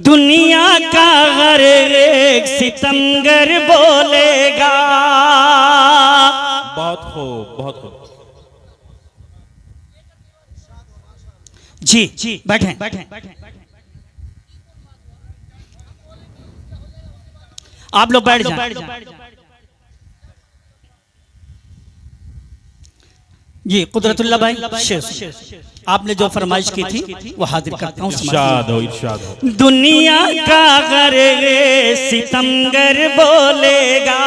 दुनिया का हर एक सितमगर बोलेगा। बहुत खूब, बहुत खूब। जी बैठें। आप लोग बैठ जाएं। जी कुदरतुल्लाह भाई शेर, आपने जो फरमाइश की थी वो हाजिर करता हूँ। इरशाद हो, इरशाद हो। दुनिया का हर सितमगर बोलेगा,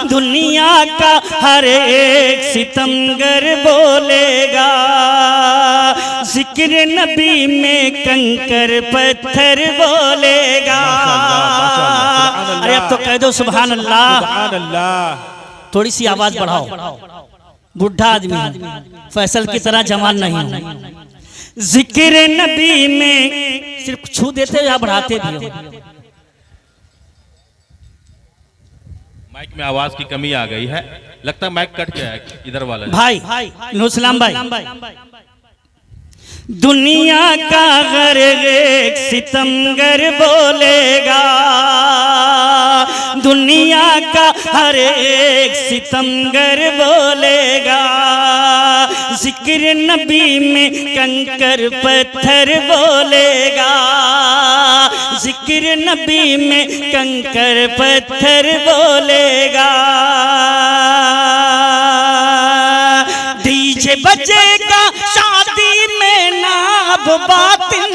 दुनिया का हर एक सितमगर बोलेगा। जिक्र नबी में कंकर पत्थर बोलेगा। अरे अब तो कह दो सुभान अल्लाह, सुभान अल्लाह। थोड़ी सी आवाज बढ़ाओ, बुढ़ा आदमी फैसल की तरह जवान नहीं। जिक्र नबी में सिर्फ छू देते या बढ़ाते भी हो? माइक में आवाज की कमी आ गई है, लगता है माइक कट गया है इधर वाला। भाई नुसलाम भाई, दुनिया का हर एक सितमगर बोलेगा, दुनिया का हर एक सितमगर बोलेगा। जिक्र नबी में कंकर पत्थर बोलेगा, जिक्र नबी में कंकर पत्थर बोलेगा। डीजे बजेगा शादी में नाब बातिन,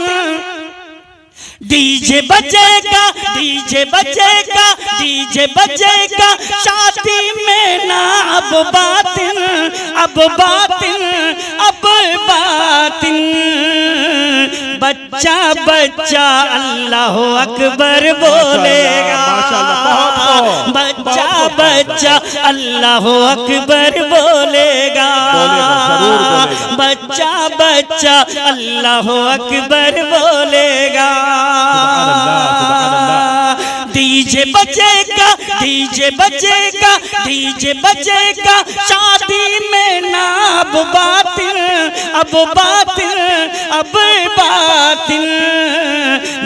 डीजे बजेगा, डीजे बजेगा, डीजे बजेगा शादी में ना अब बातिन, अब बातिन, अब बातिन। बच्चा बच्चा अल्लाह अकबर बोलेगा, बच्चा बच्चा अल्लाह अकबर बोलेगा, बच्चा बच्चा अल्लाह अकबर बोलेगा। डीजे बजेगा, डीजे बजेगा, डीजे बजेगा शादी में नाब बातिन, अब बातिन, अब बातिन।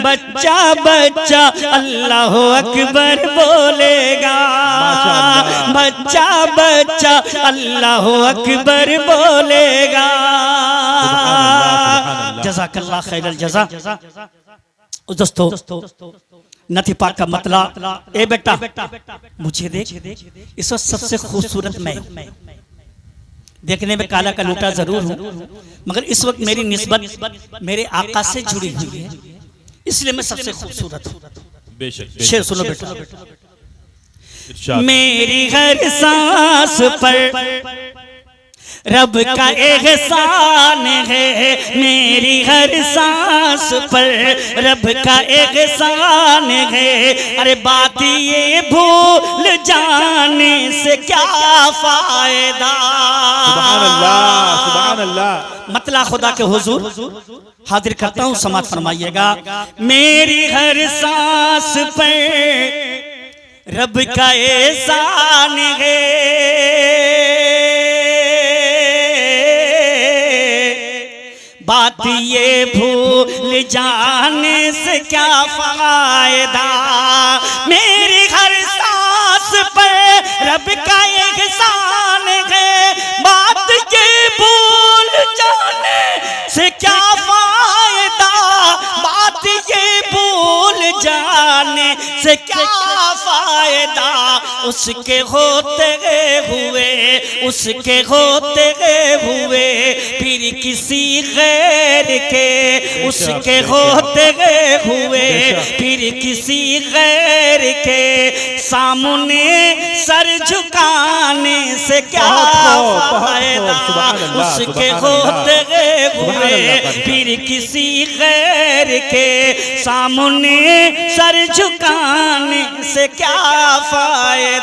बच्चा बच्चा अल्लाह अकबर बोलेगा, बच्चा बच्चा अल्लाह अकबर बोलेगा। जज़ाकल्लाह खैरल जज़ा। दोस्तों नथी पाक का मतला, ए बेटा मुझे देख, इस वक्त सबसे खूबसूरत मैं, देखने में काला का लूटा जरूर हूँ, मगर इस वक्त मेरी निस्बत मेरे आका से जुड़ी हुई है, इसलिए मैं सबसे खूबसूरत हूँ। शेर सुनो बेटा। मेरी हर सांस पर रब का एहसान है, मेरी हर सांस पर रब का एहसान है। अरे बात ये भूल जाने से क्या फायदा। सुभान अल्लाह, सुभान अल्लाह। मतला खुदा के हुजूर हाजिर करता हूँ, समात फरमाइएगा। मेरी हर सांस पर रब का एहसान है, बात ये भूल जाने से क्या फायदा। मेरी हर सांस पर रब का एहसान है, बात ये भूल जाने से क्या फायदा, बात ये भूल जाने से क्या फायदा। उसके होते हुए, उसके होते हुए फिर किसी गैर के, उसके होते हुए फिर किसी गैर के सामने सर झुकाने से क्या फायदा। उसके होते हुए फिर किसी गैर के सामने सर झुकाने से क्या फायदा।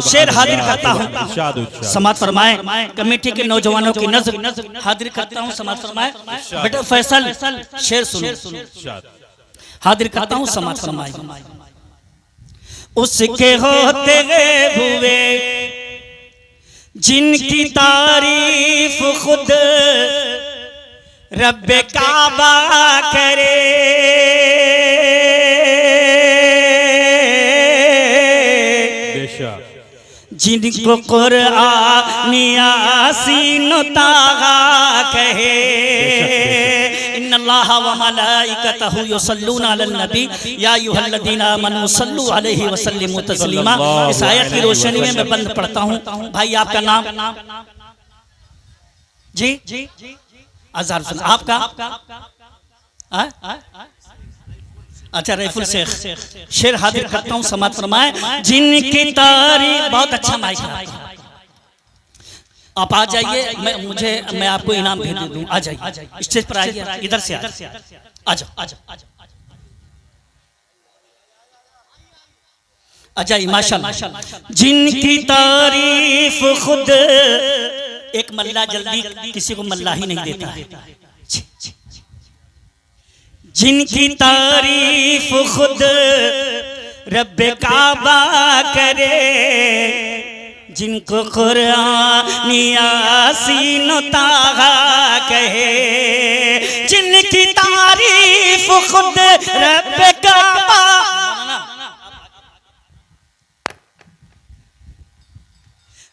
शेर हाजिर करता हूँ, समात फरमाए। कमेटी के नौजवानों की नजर हाजिर करता हूँ, समात फरमाए। बेटा फैसल शेर सुनो, हाजिर करता हूँ, समात फरमाए। उसके होते हुए जिनकी तारीफ खुद रब्बे काबा करे जिनको कुरआन यासीन ताहा कहे इन्नल्लाह व मलाइकतहु युसल्लूना अलन नबी या अय्युहल्लज़ीना आमनू सल्लु अलैहि व सल्लिमू तस्लीमा। इस आयत की रोशनी में मैं बंद पढ़ता हूँ। भाई आपका नाम? जी अज़हर हुसैन। आपका? अच्छा रईफुल शेख। शेर हाजिर करता हूँ, समात फरमाए। जिनकी तारीफ, बहुत अच्छा माइक है, आप आ जाइए, मैं आपको इनाम भेज दूँ। आ जाइए स्टेज पर, आइए, इधर से आ जाओ, आ जाइए माशाल्लाह। जिनकी तारीफ खुद, एक मल्ला जल्दी किसी को मल्ला ही नहीं देता है। जिनकी तारीफ खुद रब्बे काबा करे, जिनको कुरआन यासीन ताहा कहे, जिनकी तारीफ खुद रब्बे काबा,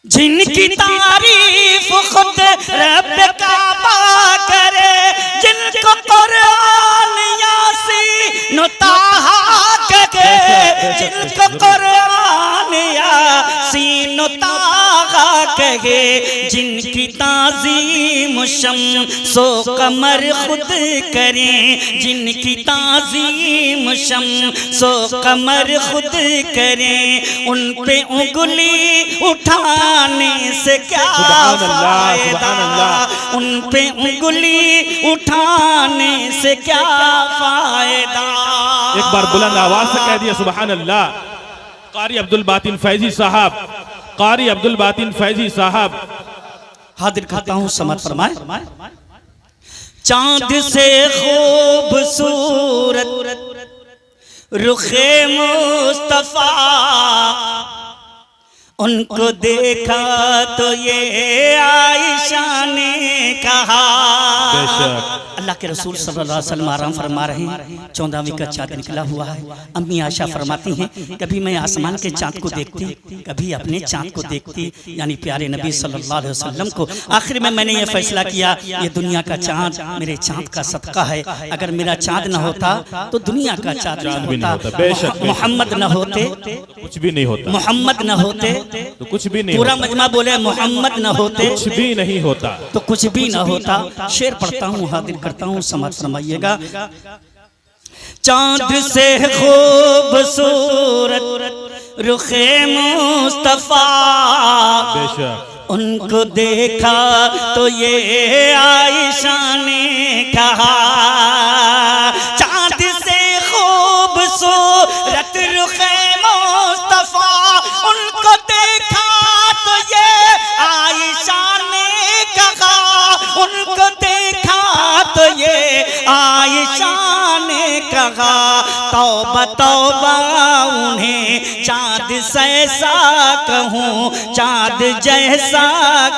जिनकी तारीफ खुद रब्बे काबा करे, जिनको कुरआन यासीन ताहा कहे, जिनको कुरआन यासीन ताहा कहे, जिनकी ताज़ीम शम्सो कमर खुद करें, जिनकी ताज़ीम शम्सो कमर खुद करें, उन पे उंगली उठाने से क्या फायदा, उन पे उंगली उठाने से क्या फायदा। एक बार बुलंद आवाज से कह दिया सुभान अल्लाह। कारी अब्दुल बातिन फैजी साहब, कारी अब्दुल बातिन फैजी साहब हाजिर करता हूँ, समझ फरमाए। चांद से खूबसूरत रुखे मुस्तफा, उनको देखा तो ये आयशा ने कहा। अल्लाह के रसूल सल्लल्लाहु अलैहि वसल्लम आराम फरमा रहे हैं, 14वीं का चाँद निकला हुआ है। अम्मी आयशा फरमाती हैं, कभी मैं आसमान के चाँद को देखती, कभी अपने चाँद को देखती, यानी प्यारे नबी सल्लल्लाहु अलैहि वसल्लम को। आखिर में मैंने ये फैसला किया, ये दुनिया का चाँद मेरे चाँद का सदका है। अगर मेरा चाँद न होता तो दुनिया का चाँद नहीं होता। मोहम्मद न होते कुछ भी नहीं होता, मोहम्मद न होते तो कुछ भी नहीं, पूरा मजमा बोले मोहम्मद न होते कुछ भी नहीं होता, तो कुछ भी न होता। शेर पढ़ता हूँ, हाजिर करता हूँ, समझ फरमाइएगा। चांद से खूबसूरत रुखे मुस्तफा, उनको देखा तो ये आयशा ने कहा। चांद से खूबसूरत रुखे मुस्तफा, उनको देखा तो ये आयशा ने कहा, उनको देखा तो ये आयशा ने कहा। तौबा तौबा उन्हें चाँद जैसा कहूँ, चाँद जैसा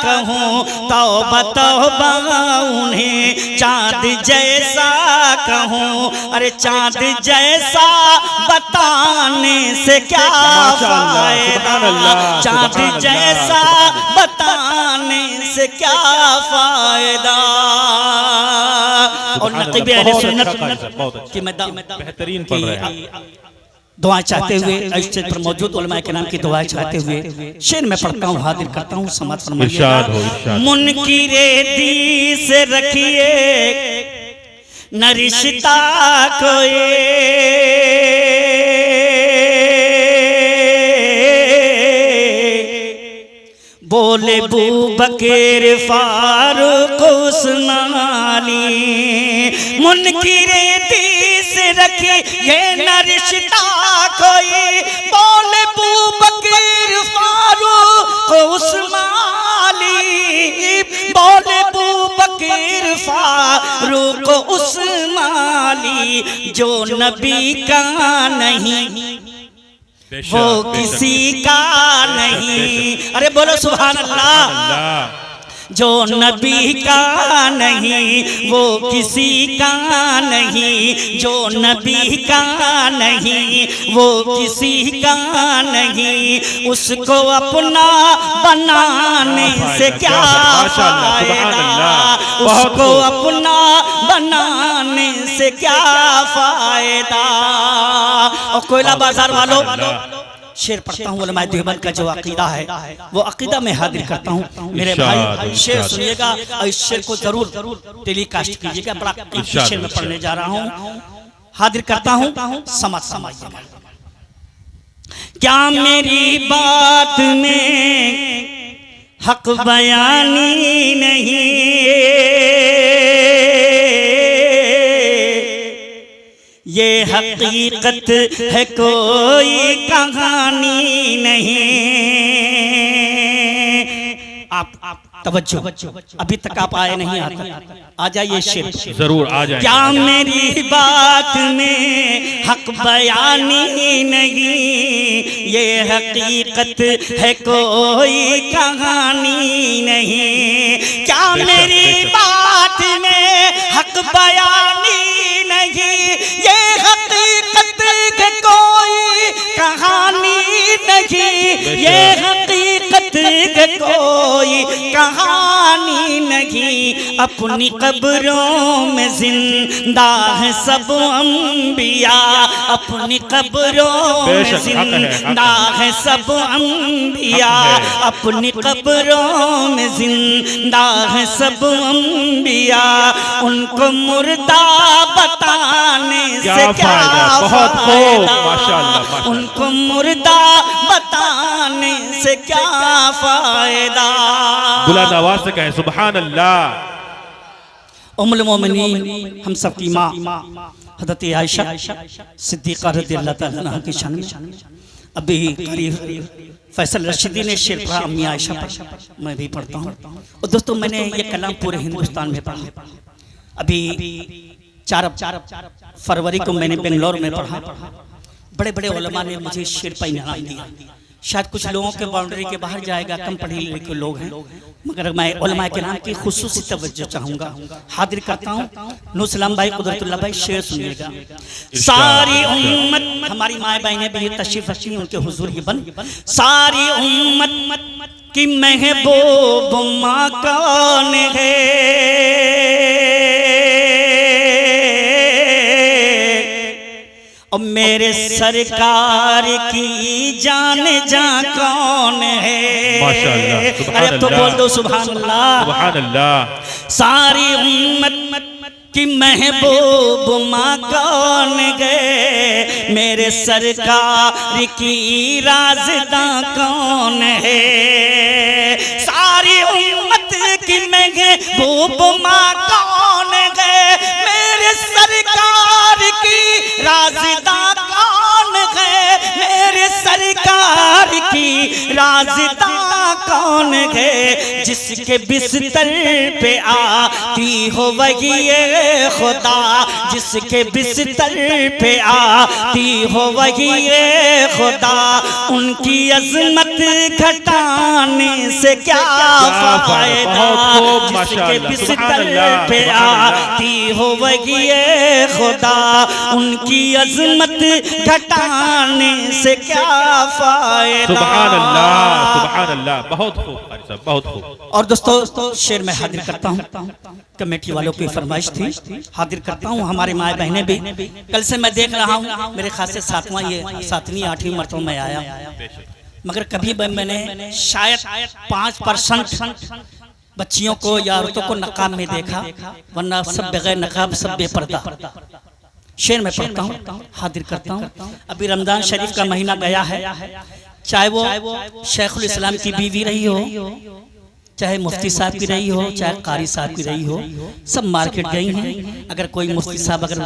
कहूँ। तौबा तौबा उन्हें चाँद जैसा कहूँ। अरे चाँद जैसा बताने से क्या फायदा, चाँद जैसा बताने से क्या फायदा। और नक़ीब अहले सुन्नत की बेहतरीन पढ़ रहे हैं। दुआएं चाहते हुए, स्टेज पर मौजूद उलमाए के नाम की दुआएं चाहते हुए शेर में पढ़ता हूँ, हाजिर करता हूँ, समात फरमाइएगा। मुनकिरे दी से रखिए न रिश्ता कोई, बोले बूबकर फारूक उस्मानी। मुनकिरे दी से रखिए न रिश्ता कोई, बोले बूबकर फारूक उस्मानी, बोले बूबकर फारूक उस्मानी। जो नबी का नहीं वो किसी का नहीं। अरे बोलो सुभान अल्लाह। जो नबी का नहीं वो किसी का नहीं, जो नबी का नहीं वो किसी का नहीं, उसको अपना बनाने से क्या फायदा, उसको अपना बनाने से क्या फायदा। और कोयला बाजार वालों शेर पढ़ता हूँ, उलमाए देवबंद का जो अकीदा है वो अकीदा में हाजिर करता हूँ। मेरे भाई शेर सुनिएगा और इस शेर को जरूर टेलीकास्ट कीजिएगा। बड़ा कीमती शेर में पढ़ने जा रहा हूँ, हाजिर करता हूँ, समझिएगा। क्या मेरी बात में हक बयानी नहीं, ये हकीकत है कोई कहानी नहीं। आप तवज्जो, अभी तक आप आए नहीं, आ जाइए शेर जरूर आ जाए। क्या मेरी बात में हक बयानी नहीं, ये हकीकत है कोई कहानी नहीं। क्या मेरी बात में हक बयानी नहीं, ये हकीकत है कोई कहानी नहीं, ये हकीकत है कोई कहानी नहीं। अपनी कब्रों में जिंदा है सब अंबिया, अपनी कब्रों में जिंदा है सब अंबिया, अपनी कब्रों में जिंदा है सब अंबिया। उनको मुर्दा बताने से क्या फायदा, माशाअल्लाह, उनको मुर्दा बताने से क्या फायदा। बुलंद आवाज से कहें सुभान अल्लाह। उम्मुल मोमिनीन हम सब की माँ हज़रत आयशा सिद्दीक़ा रज़ियल्लाहु तआला अन्हा की शान में अभी करीब फैसल रशीदी ने शेर पढ़ा, अम्मी आयशा पर मैं भी पढ़ता हूँ। और दोस्तों मैंने ये कलाम पूरे हिंदुस्तान में पढ़ा। अभी 4 फरवरी को मैंने बेंगलोर में पढ़ा। बड़े बड़े उलमा ने मुझे शेर पर इनाम दिया। शायद कुछ लोगों के बाउंड्री के बाहर जाएगा, कम पढ़े लिखे लोग हैं, मगर मैं उलमा के नाम की खुसूसी तवज्जो चाहूँगा। हाजिर करता हूँ नूसलाम भाई, कुदरतुल्लाह भाई, शेर सुनिएगा। सारी उम्मत, हमारी माए बहनें भी तशरीफ रखी उनके हुजूर ही बन, सारी उम्मत की महबूब माँ कौन है, और मेरे सरकार की जान जा कौन है। माशाअल्लाह, अरे तो बोल दो सुभान अल्लाह, सुभान अल्लाह। सारी उम्मत की महबूब माँ कौन गए, मेरे सरकार की राज़दा कौन है। सारी उम्मत की महबूब माँ कौन गए, मेरे सरकार की राज़दा कौन है, मेरे सरकार की राज़दा कौन है। जिसके बिस्तर पे आती हो वही ये खुदा, जिसके बिस्तर पे आती हो वही ये खुदा, उनकी अजमत घटाने से क्या फायदा। जिसके बिस्तर पे आती हो वही ये खुदा, उनकी अजमत घटाने से क्या फायदा। सुभान अल्लाह, सुभान अल्लाह, बहुत खूब कारी साहब, बहुत खूब। और दोस्तों शेर में हाजिर करता हूँ, कमेटी वालों की फरमाइश थी, हाजिर करता हूँ। हमारी माए बहनें भी, कल से मैं देख रहा हूँ मेरे खास से 7वीं 8वीं मरतबा में आया, मगर कभी मैंने शायद 5% बच्चियों को या औरतों को नकाब में देखा, वरना सब बगैर नकाब, सब बेपर्दा। शेर में पढ़ता हूँ, हाजिर करता हूँ। अभी रमजान शरीफ का महीना गया है, चाहे वो शेखुल इस्लाम की बीवी रही हो, चाहे मुफ्ती साहब की रही हो, चाहे कारी साहब की रही हो, सब मार्केट गई हैं। अगर कोई मुफ्ती साहब अगर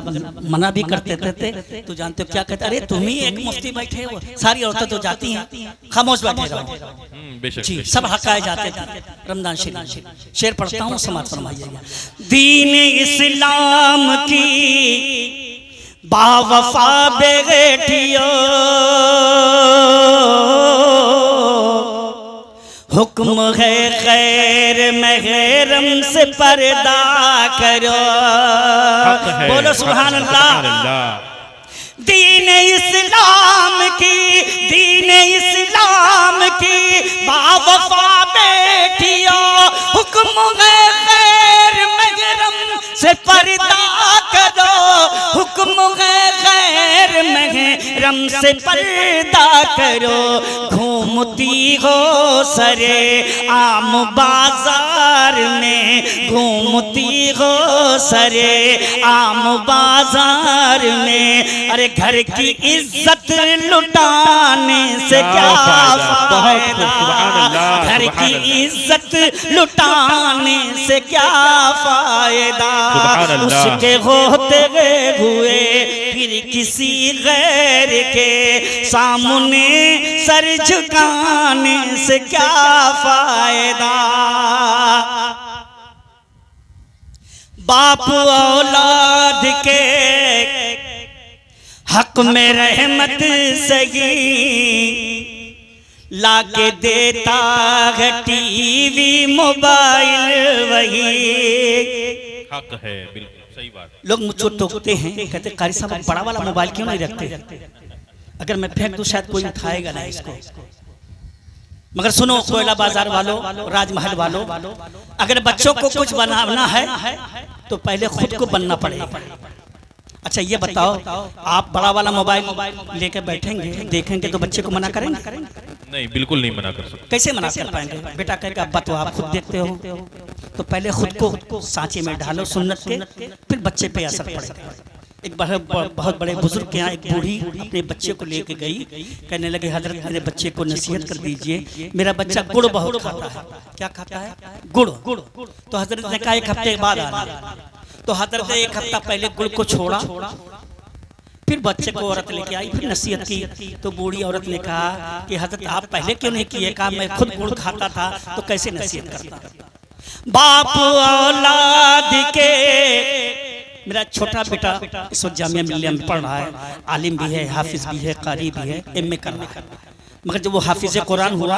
मना भी करते थे तो जानते हो क्या कहते, अरे तुम ही एक मुफ्ती बैठे हो, सारी औरतें तो जाती हैं, खामोश बैठे रहो। जी, सब हकाए जाते थे। रमजान शरीफ शेर पढ़ता हूँ, समाज फरमाइएगा। दीन इस्लाम की बावफा बेटियों हुक्म है खैर महरम से पर्दा करो। बोलो सुभान अल्लाह। दीन इस्लाम की बावफा बेटियों, हुक्म है खैर महरम से पर्दा करो। हुक्म है खैर महरम से पर्दा करो। घूमती हो सरे आम बाजार में, घूमती हो सरे आम बाजार में। अरे घर की इज्जत लुटाने से क्या फायदा, घर की इज्जत लुटाने से क्या फायदा। उसके होते हुए फिर किसी गैर के सामने सर झुकाने से क्या फायदा। बाप औलाद के हक में रहमत सगी लाके देता है टीवी मोबाइल वही। हक है, बिल्कुल सही बात। लोग मुझको टोकते हैं, कहते कारी साहब बड़ा वाला मोबाइल क्यों नहीं रखते, अगर मैं फेंक दूं शायद कोई उठाएगा नहीं इसको। मगर सुनो कोयला बाजार वालों, राजमहल वालों, अगर बच्चों को कुछ बनाना है तो पहले खुद को बनना पड़ेगा। अच्छा ये बताओ, आप बड़ा वाला मोबाइल लेकर बैठेंगे देखेंगे तो बच्चे को मना करेंगे? नहीं, बिल्कुल नहीं मना कर सकते। कैसे मना कर पाएंगे? बेटा कहेगा अब्बा तो आप खुद देखते हो, तो पहले खुद को सांचे में ढालो सुन्नत के, फिर बच्चे पे असर पड़ेगा। एक बहुत बड़े बुजुर्ग के यहाँ एक बूढ़ी अपने बच्चे को लेके गई, कहने लगे हजरत मेरे बच्चे को नसीहत कर दीजिए, मेरा बच्चा गुड़ बहुत खाता है। क्या खाता है? गुड़। तो हजरत ने कहा एक हफ्ते बाद आना। तो हजरत ने एक हफ्ता पहले गुड़ को छोड़ा, फिर बच्चे को औरत लेके आई, फिर नसीहत की। तो बूढ़ी औरत ने कहा कि हजरत आप पहले क्यों नहीं किए? कहा मैं खुद गुड़ खाता था तो कैसे नसीहत करता। बाप औलाद के, मेरा छोटा बेटा इस वक्त जामिया मिल्लिया में पढ़ रहा है, आलिम भी है, हाफिज भी है, कारी भी है, एमए कर रहा है। मगर जब वो हाफिज कुरान हुआ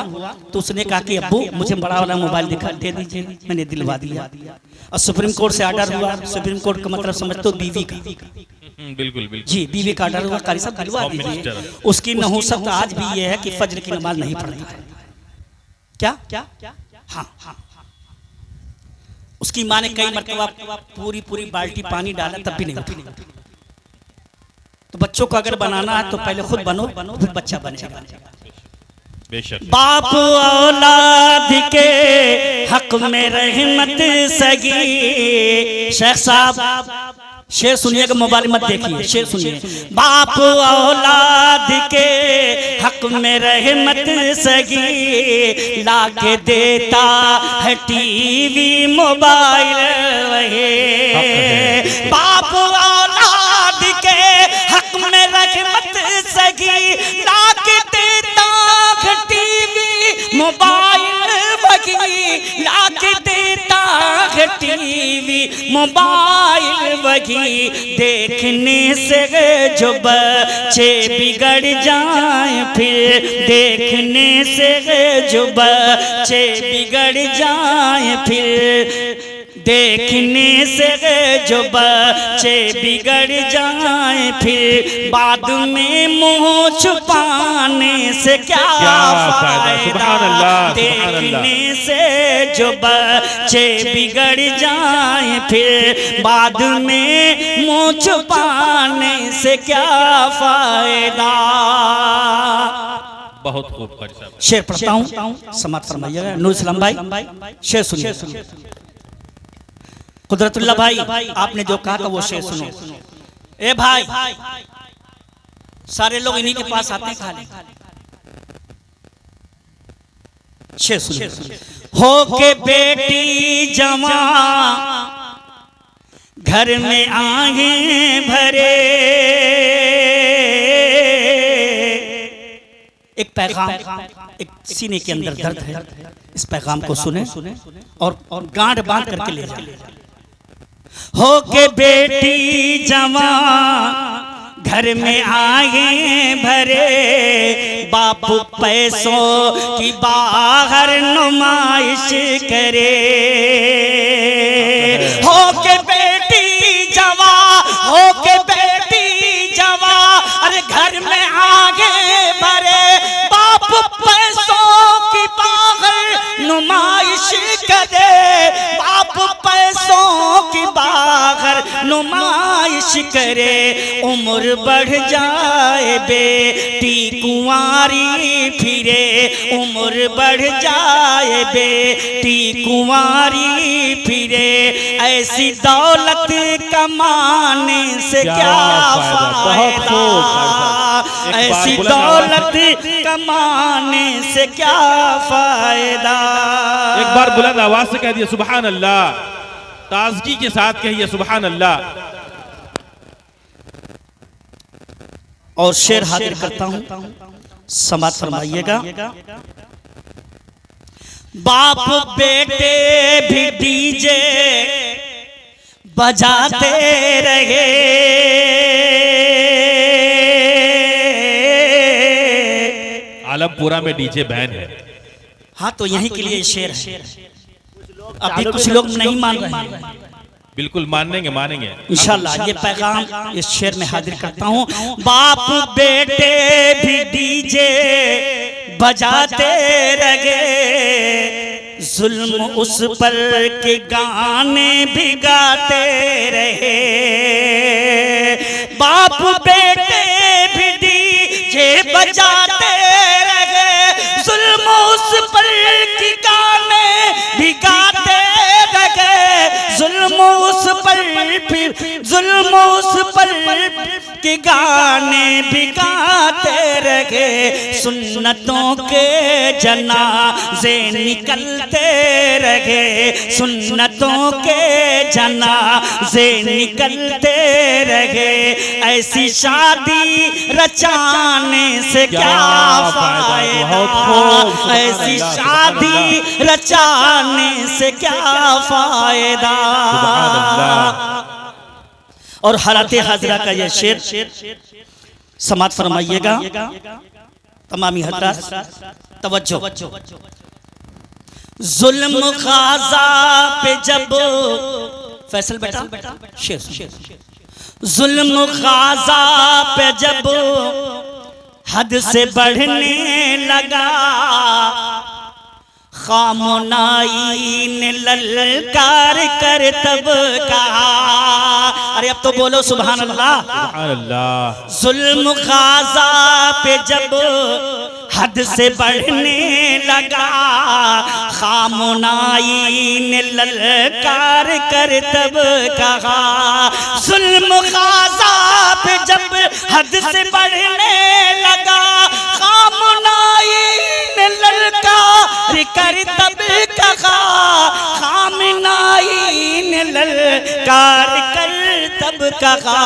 तो उसने कहा कि अब्बू मुझे बड़ा वाला मोबाइल दिखा दे दीजिए, मैंने दिलवा दिया। और सुप्रीम कोर्ट से ऑर्डर हुआ, सुप्रीम कोर्ट का मतलब समझते हो बीवी का। बिल्कुल जी, बीवी का ऑर्डर हुआ, कारी साहब दिलवा दीजिए। उसकी नहुसत आज भी ये है कि फज्र की नमाज नहीं पढ़ती है। क्या? हाँ। उसकी माँ ने कई मरतबा पूरी बाल्टी पानी डाला तब भी नहीं उठी। तो बच्चों को अगर बनाना है तो पहले खुद बनो, फिर बच्चा बनेगा। बेशक। बाप औलाद के हक में रहमत सगी। शेख साहब शेर सुनिएगा, मोबाइल मत देखिए, शेर सुनिए। बाप औलाद के हक में रहमत सगी लाके देता है टीवी मोबाइल वही। बाप औलाद के हक में रहमत सगी लाके देता है टीवी मोबाइल वही। लाके देता है टीवी मोबाइल वही। देखने से जो बच्चे बिगड़ जाए, फिर देखने से जो बच्चे बिगड़ जाए, फिर देखने से जो बच्चे बिगड़ जाए, फिर बाद में मुंह छुपाने से क्या फायदा। देखने से जो बच्चे बिगड़ जाए, फिर बाद में मुंह छुपाने से क्या फायदा। बहुत खूब। शेर पढ़ता हूँ, समाप्त फरमाइएगा। नूर इस्लाम भाई शेर सुनिए। कुदरतुल्लाह भाई आपने जो कहा था वो शेर सुनो। ए भाई, सारे लोग इन्हीं के पास आते हैं खाली। शेर सुनिए। हो के बेटी जवां घर में आए भरे, एक पैगाम, एक सीने के अंदर दर्द है, इस पैगाम को सुने और गांठ बांध करके ले जाए। हो के बेटी जवां घर में आए भरे बाप पैसों की बाहर नुमाइश करे। हो के बेटी जवा, हो के बेटी जवा, अरे घर में आगे भरे बाप पैसों की बाहर नुमाइश करे। बाप पैसों की बाहर नुमाइश करे। उम्र बढ़ जाए बेटी कुंवारी फिरे, उम्र बढ़ जाए बेटी कुंवारी फिरे। ऐसी दौलत कमाने से क्या फायदा, ऐसी दौलत कमाने से क्या फायदा। एक बार बुलंद आवाज से कह दिए सुभान अल्लाह, ताजगी के साथ कहिए सुभान अल्लाह। और शेर हाजिर करता हूं, समाज फरमाइएगा। बाप बेटे भी डीजे बजाते रहे, आलमपुरा में डीजे बैन है। हाँ तो यहीं के लिए शेर है। अभी कुछ लोग नहीं मान रहे हैं, बिल्कुल मानेंगे मानेंगे इंशाल्लाह। ये पैगाम इस शेर में हाजिर करता हूँ। बाप बेटे भी डीजे बजाते रहे, जुल्म उस पर के गाने भी गाते रहे। बाप बेटे भी डीजे बजाते रहे, जुल्म उस पर के गाने भी गाते रहे। जुल्म उस पर फिर जुल्म उस पर के गाने भी गाते रहे। सुन्नतों के जनाजे निकलते रहे, सुन्नतों के जनाजे निकलते रहे। ऐसी शादी रचाने से क्या फायदा, ऐसी शादी रचाने से क्या फायदा। और हालाते हाजरा का यह शेर समात फरमाइएगा। तमामी हजरात तवज्जो। जुल्म खाजा पे जब फैसल बेटा शेर, जुल्म खाजा पे जब हद से बढ़ने लगा, खामोनाई ने ललकार कर तब कहा। अरे अब तो बोलो सुभान अल्लाह, सुभान अल्लाह। जुल्म खाजा पे जब हद से बढ़ने लगा, खामोनाई ने ललकार कर तब कहा। जुल्म खाजा पे जब हद से बढ़ने लगा, खामोनाई ने ललकार कर तब कहा। खामोनाई ने ललकार कर तब कहा।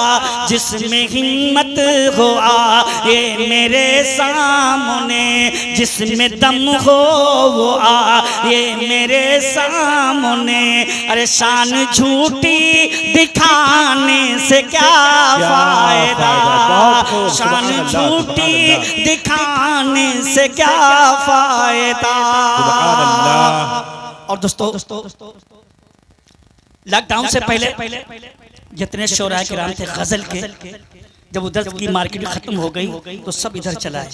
जिसमें हिम्मत हो आए मेरे सामने, जिसमें दम हो वो आए मेरे सामने। अरे शान झूठी दिखाने से क्या फायदा, शान झूठी दिखाने से क्या फायदा। और दोस्तों लॉकडाउन से पहले जितने शोरा किराम थे गजल के, जब उधर की मार्केट खत्म हो गई तो सब इधर चला है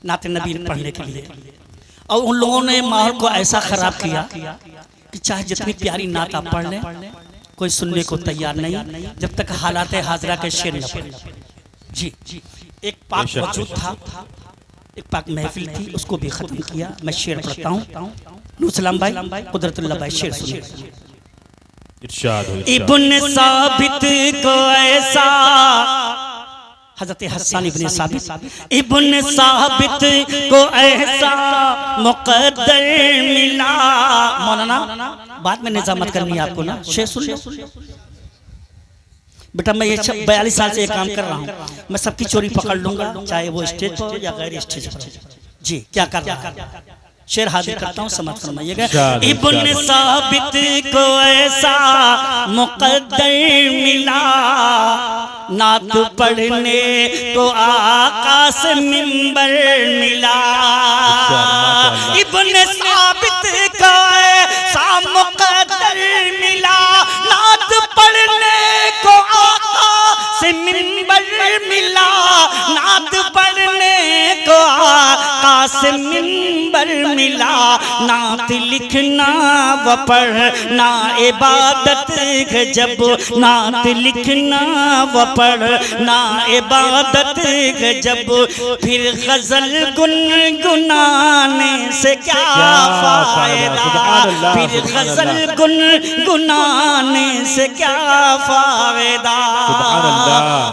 नाते नबी पढ़ने के लिए। और उन लोगों ने माहौल को ऐसा खराब किया कि चाहे जितनी प्यारी नात आप पढ़ लें, कोई सुनने को तैयार नहीं जब तक हालात हाजरा के शेर न पढ़े। जी एक पाक वजूद था, एक पाक महफिल थी, उसको भी खत्म किया। मैं शेर पढ़ता हूँ। नूसलाम भाई, कुदरतुल्लाह भाई, शेर सुनिए। इब्न साबित को ऐसा, हजरत हसन इब्न साबित, इब्न साबित को ऐसा मुक़द्दर मिला। मौलाना बाद में निजामत करनी है आपको ना, शेर सुन लो बेटा। मैं ये 42 साल से ये काम कर रहा हूँ, मैं सबकी चोरी पकड़ लूंगा, चाहे वो स्टेज पर या गैर स्टेज पर। जी क्या कर रहा है, शेर हाजिर करता हूँ, समझ फरमाइएगा। इब्न साबित को ऐसा मुक़द्दर मिला, नात पढ़ने को आका से मिंबर मिला। इब्ने साबित का ऐसा मुक़द्दर मिला, नात पढ़ने को आका से मिंबर मिला, नात पढ़ने को आका से मिंबर मिला। नात लिखना व पढ़ना इबादत है जब, नात लिखना व पढ़ना इबादत है जब, फिर गजल गुनगुनाने से क्या फायदा, फिर गजल गुनगुनाने से क्या फायदा।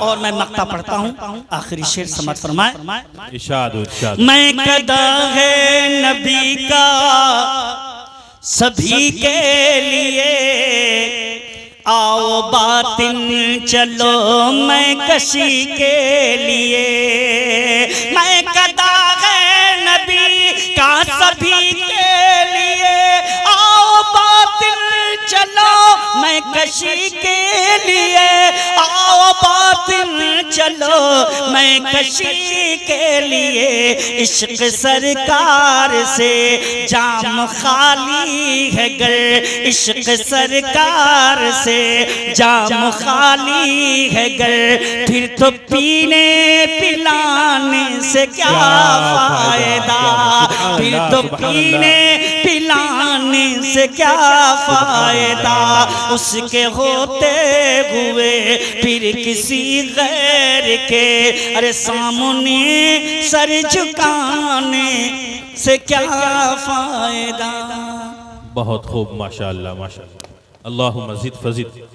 और मैं मक्ता पढ़ता हूँ, आखिरी शेर समझ फरमाए। इरशाद इरशाद। मैं कदा है नबी का सभी के लिए, आओ बातिन चलो मैं कशी के लिए। मैं कदा है नबी का सभी के लिए, आओ बातिन चलो मैं कशी के लिए, आओ बातिन चलो मैं कशी के लिए। इश्क सरकार से जाम खाली है गर, इश्क सरकार से जाम खाली है गर, फिर तो पीने पिलाने से क्या फायदा, फिर तो पीने पिलाने से क्या फायदा। उसके होते हुए फिर किसी गैर के, अरे सामने सर झुकाने से क्या फायदा। बहुत खूब, माशाअल्लाह माशाअल्लाह। अल्लाहुम्मा ज़िद फज़िद।